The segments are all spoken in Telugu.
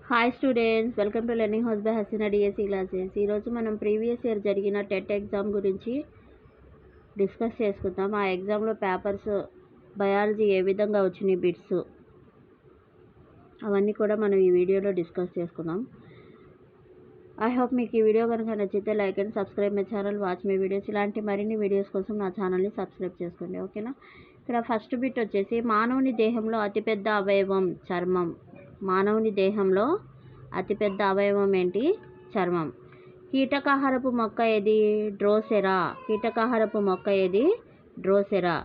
Hi students, welcome to learning house by Haseena DSC classes. ఈరోజు మనం ప్రీవియస్ ఇయర్ జరిగిన టెట్ ఎగ్జామ్ గురించి డిస్కస్ చేసుకుందాం. ఆ ఎగ్జామ్లో పేపర్స్ బయాలజీ ఏ విధంగా వచ్చినాయి, బిట్స్ అవన్నీ కూడా మనం ఈ వీడియోలో డిస్కస్ చేసుకుందాం. ఐ హోప్ మీకు ఈ వీడియో కనుక నచ్చితే like and subscribe my channel, watch my videos. ఇలాంటి మరిన్ని వీడియోస్ కోసం నా ఛానల్ని సబ్స్క్రైబ్ చేసుకోండి, ఓకేనా. ఇక్కడ ఫస్ట్ బిట్ వచ్చేసి, మానవుని దేహంలో అతిపెద్ద అవయవం చర్మం. మానవుని దేహంలో అతిపెద్ద అవయవం ఏంటి? చర్మం. కీటకాహారపు మొక్క ఏది? డ్రోసెరా. కీటకాహారపు మొక్క ఏది? డ్రోసెరా.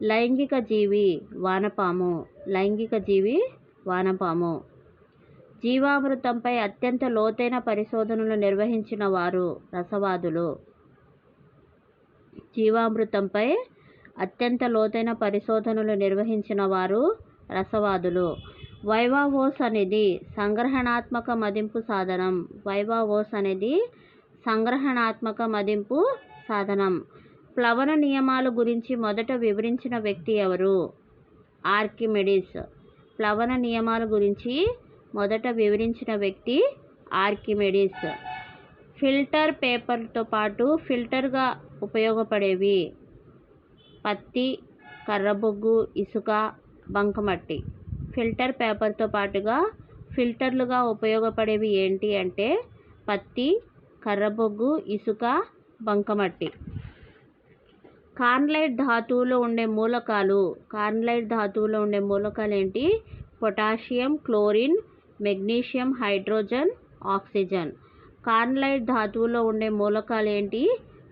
లైంగిక జీవి వానపాము. లైంగిక జీవి వానపాము. జీవామృతంపై అత్యంత లోతైన పరిశోధనలు నిర్వహించిన వారు రసవాదులు. జీవామృతంపై అత్యంత లోతైన పరిశోధనలు నిర్వహించిన వారు రసవాదులు. వైవా వోస్ అనేది సంగ్రహణాత్మక మదింపు సాధనం. వైవా వోస్ అనేది సంగ్రహణాత్మక మదింపు సాధనం. ప్లవన నియమాల గురించి మొదట వివరించిన వ్యక్తి ఎవరు? ఆర్కిమెడిస్. ప్లవన నియమాల గురించి మొదట వివరించిన వ్యక్తి ఆర్కిమెడిస్. ఫిల్టర్ పేపర్తో పాటు ఫిల్టర్గా ఉపయోగపడేవి పత్తి, కర్రబొగ్గు, ఇసుక, బంకమట్టి. ఫిల్టర్ పేపర్తో పాటుగా ఫిల్టర్లుగా ఉపయోగపడేవి ఏంటి అంటే పత్తి, కర్రబొగ్గు, ఇసుక, బంకమట్టి. కార్నలైట్ ధాతువులో ఉండే మూలకాలు. కార్నలైట్ ధాతువులో ఉండే మూలకాలు ఏంటి? Potassium, chlorine, magnesium, hydrogen, oxygen. Carnallite ధాతువులో ఉండే మూలకాలు ఏంటి?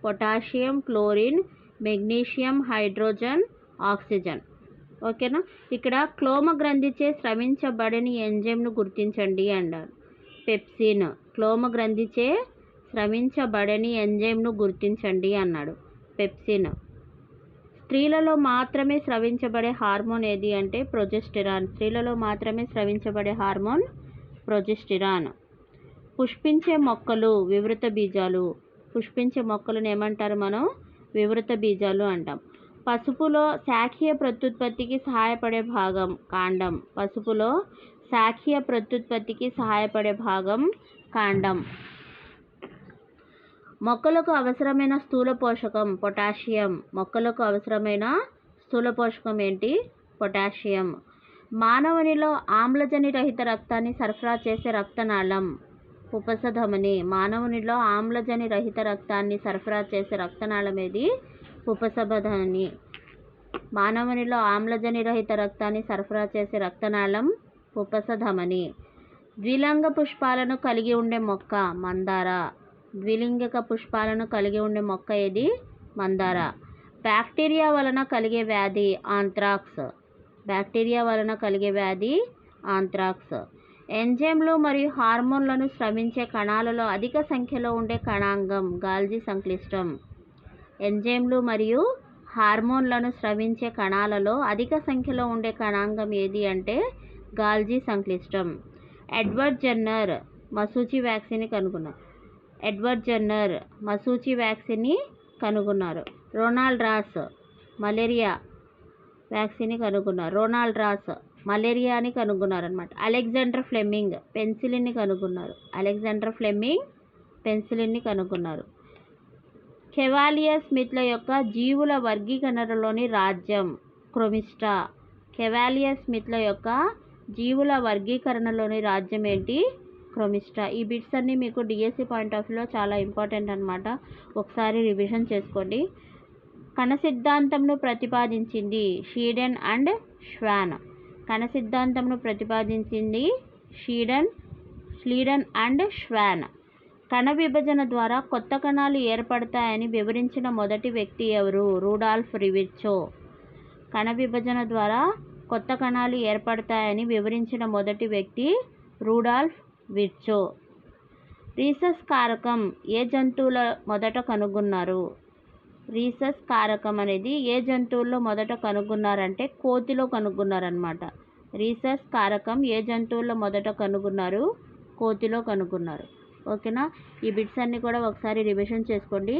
Potassium, chlorine, magnesium, hydrogen, oxygen, ఓకేనా. ఇక్కడ క్లోమ గ్రంథిచే స్రవించబడని ఎంజైమ్ను గుర్తించండి అన్నారు. పెప్సిన్. క్లోమ గ్రంథిచే స్రవించబడని ఎంజైమ్ను గుర్తించండి అన్నాడు. పెప్సిన్. స్త్రీలలో మాత్రమే స్రవించబడే హార్మోన్ ఏది అంటే ప్రొజెస్టెరాన్. స్త్రీలలో మాత్రమే స్రవించబడే హార్మోన్ ప్రొజెస్టెరాన్. పుష్పించే మొక్కలు వివృత బీజాలు. పుష్పించే మొక్కలను ఏమంటారు మనం? వివృత బీజాలు అంటాం. పసుపులో శాఖీయ ప్రత్యుత్పత్తికి సహాయపడే భాగం కాండం. పసుపులో శాఖీయ ప్రత్యుత్పత్తికి సహాయపడే భాగం కాండం. మొక్కలకు అవసరమైన స్థూల పోషకం పొటాషియం. మొక్కలకు అవసరమైన స్థూల పోషకం ఏంటి? పొటాషియం. మానవునిలో ఆమ్లజని రహిత రక్తాన్ని సరఫరా చేసే రక్తనాళం ఉపసధమని. మానవునిలో ఆమ్లజని రహిత రక్తాన్ని సరఫరా చేసే రక్తనాళం ఏది? ఉపసధమని. మానవునిలో ఆమ్లజని రహిత రక్తాన్ని సరఫరా చేసే రక్తనాళం ఉపసధమని. ద్విలింగ పుష్పాలను కలిగి ఉండే మొక్క మందార. ద్విలింగిక పుష్పాలను కలిగి ఉండే మొక్క ఏది? మందార. బ్యాక్టీరియా వలన కలిగే వ్యాధి ఆంత్రాక్స్. బ్యాక్టీరియా వలన కలిగే వ్యాధి ఆంత్రాక్స్. ఎంజైమ్లు మరియు హార్మోన్లను స్రవించే కణాలలో అధిక సంఖ్యలో ఉండే కణాంగం గాల్జీ సంక్లిష్టం. ఎంజైమ్లు మరియు హార్మోన్లను స్రవించే కణాలలో అధిక సంఖ్యలో ఉండే కణాంగం ఏది అంటే గాల్జీ సంక్లిష్టం. ఎడ్వర్డ్ జెన్నర్ మసూచి వ్యాక్సిన్ని కనుగొన్నారు. ఎడ్వర్డ్ జెన్నర్ మసూచి వ్యాక్సిన్ని కనుగొన్నారు. రొనాల్డ్ రాస్ మలేరియా వ్యాక్సిన్ని కనుగొన్నారు. రొనాల్డ్ రాస్ మలేరియాని కనుగొన్నారు అనమాట. అలెగ్జాండర్ ఫ్లెమింగ్ పెన్సిలిన్ని కనుగొన్నారు. అలెగ్జాండర్ ఫ్లెమింగ్ పెన్సిలిన్ని కనుగొన్నారు. కెవాలియర్ స్మిత్ల యొక్క జీవుల వర్గీకరణలోని రాజ్యం క్రోమిస్టా. కెవాలియర్ స్మిత్ల యొక్క జీవుల వర్గీకరణలోని రాజ్యం ఏంటి? క్రోమిస్టా. ఈ బిట్స్ అన్నీ మీకు డిఎస్సి పాయింట్ ఆఫ్ వ్యూలో చాలా ఇంపార్టెంట్ అనమాట. ఒకసారి రివిజన్ చేసుకోండి. కణ సిద్ధాంతంను ప్రతిపాదించింది షీడెన్ అండ్ ష్వాన్. కణ సిద్ధాంతంను ప్రతిపాదించింది స్లీడెన్ అండ్ ష్వాన్. కణ విభజన ద్వారా కొత్త కణాలు ఏర్పడతాయని వివరించిన మొదటి వ్యక్తి ఎవరు? రూడాల్ఫ్ రివిర్చో. కణ విభజన ద్వారా కొత్త కణాలు ఏర్పడతాయని వివరించిన మొదటి వ్యక్తి రూడాల్ఫ్ విర్చో. రీసస్ కారకం ఏ జంతువుల మొదట కనుగొన్నారు? రీసస్ కారకం అనేది ఏ జంతువుల్లో మొదట కనుగొన్నారంటే కోతిలో కనుగొన్నారనమాట. రీసస్ కారకం ఏ జంతువుల్లో మొదట కనుగొన్నారు? కోతిలో కనుగొన్నారు, ఓకేనా. ఈ బిట్స్ అన్నీ కూడా ఒకసారి రివిజన్ చేసుకోండి.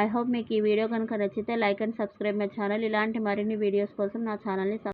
ఐ హోప్ మీకు ఈ వీడియో కనుక నచ్చితే like and subscribe my channel. ఇలాంటి మరిన్ని వీడియోస్ కోసం నా ఛానల్ని